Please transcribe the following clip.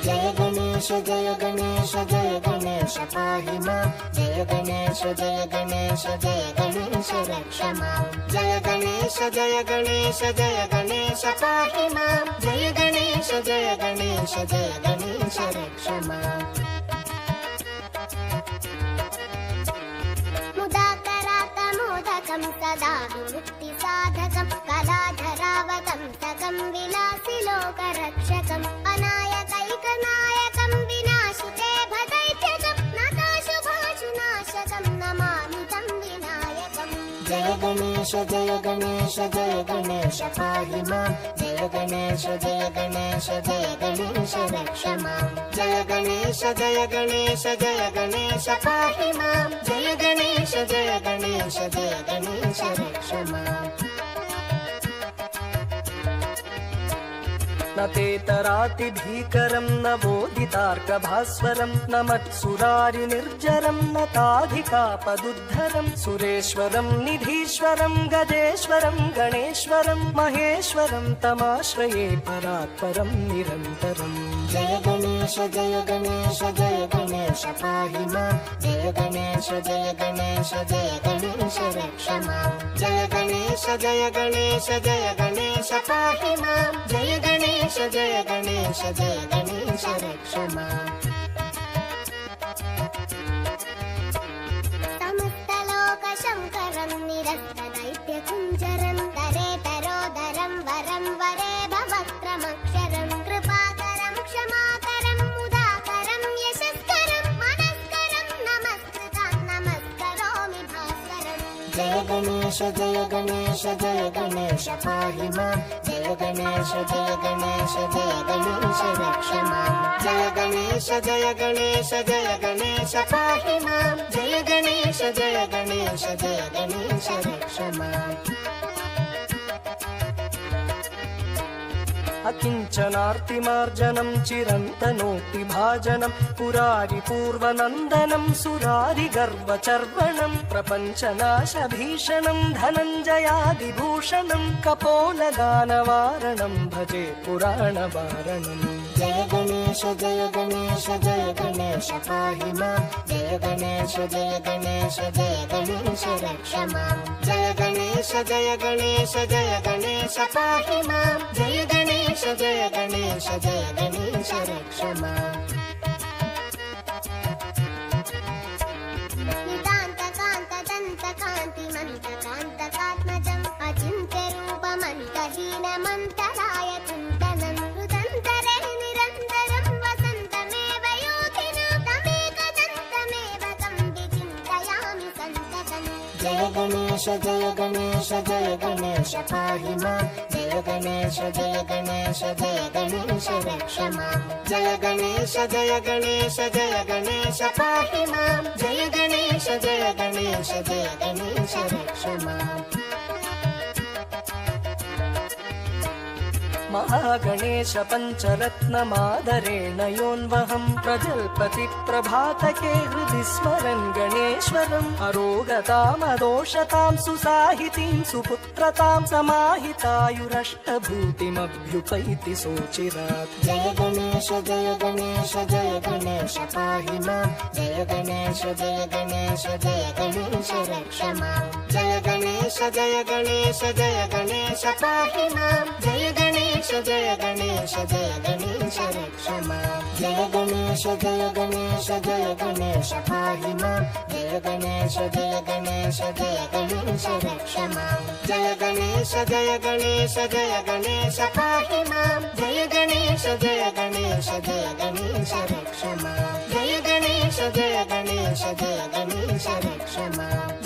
जय गणेश जय गणेश जय गणेश पाहि मां जय गणेश जय गणेश जय गणेश रक्ष मां जय गणेश जय गणेश जय गणेश पाहि मां जय गणेश जय गणेश जय गणेश रक्ष मां मुदाकरातमोदकं सदा विमुक्तिसाधकं कलाधरावतं सकं विलासिलोकरक्षकम् अनायकैकनायकं विनाशिते भदैत्यकं नताशुभाशुनाशकं नमामि तं विनायकम् जय गणेश जय गणेश जय गणेश पाहि मां जय गणेश जय गणेश जय गणेश रक्ष मां जय गणेश जय गणेश जय गणेश पाहि मां जय गणेश जय गणेश जय गणेश रक्ष मां न तेतरातिभीकरं न बोधितार्कभास्वरं न मत्सुरारिनिर्जरं न ताधिकापदुद्धरं सुरेश्वरं निधीश्वरं गजेश्वरं गणेश्वरं महेश्वरं तमाश्रये परात्परं निरन्तरम् जय गणेश जय गणेश जय गणेश पाहि मां जय गणेश जय गणेश जय गणेश रक्ष मां जय गणेश जय गणेश जय गणेश पाहि मां जय गणेश जय गणेश जय गणेश रक्ष मां समस्तलोकशङ्करं निरस्तदैत्यकुञ्जरं तरेतरोदरं वरं वरे भवक्त्रमक्षरं कृपाकरं क्षमाकरं मुदाकरं यशस्करं मनस्करं नमस्कृतं नमस्करोमि भास्करम् जय गणेश जय गणेश जय गणेश पाहि मां जय गणेश जय गणेश जय गणेश रक्ष मां जय गणेश जय गणेश जय गणेश पाहि मां जय गणेश जय गणेश जय गणेश रक्ष मां अकिञ्चनार्तिमार्जनं चिरन्तनोक्तिभाजनं पुरारिपूर्वनन्दनं सुरारिगर्वचर्वणं प्रपञ्चनाशभीषणं धनञ्जयादिभूषणं कपोलदानवारणं भजे पुराणवारणम् जय गणेश जय गणेश जय गणेश पाहि मां जय गणेश जय गणेश जय गणेश रक्ष मां जय गणेश जय गणेश जय गणेश पाहि मां जय गणेश जय गणेश जय गणेश रक्ष मां नितान्तकान्तदन्तकान्तिमन्तकान्तकात्मजम् अचिन्त्यरूपमन्तहीनमन्तराय चिन्तनं हृदन्तरे निरन्तरं वसन्तमेव योगिना तमेकदन्तमेव तं विचिन्तयामि सन्ततम् जय गणेश जय गणेश जय गणेश पाहि मां जय गणेश जय गणेश जय गणेश रक्ष मां जय गणेश जय गणेश जय गणेश पाहि मां जय गणेश जय गणेश जय गणेश रक्ष मां महागणेश पञ्चरत्नमादरेण योन्वहं प्रजल्पति प्रभातके हृदि स्मरन् गणेश्वरम् अरोगतामदोषतां सुसाहितीं सुपुत्रतां समाहितायुरष्टभूतिमभ्युपैति सोचिरात् जय गणेश जय गणेश जय गणेश पाहि मां जय गणेश जय गणेश जय गणेश रक्ष मां जय गणेश जय गणेश जय गणेश पाहि मां जय गणेश जय गणेश जय गणेश रक्ष मां जय गणेश जय गणेश जय गणेश पाहि मां जय गणेश जय गणेश जय गणेश रक्ष मां जय गणेश जय गणेश जय गणेश पाहि मां जय गणेश जय गणेश जय गणेश रक्ष मां जय गणेश जय गणेश जय गणेश रक्ष मां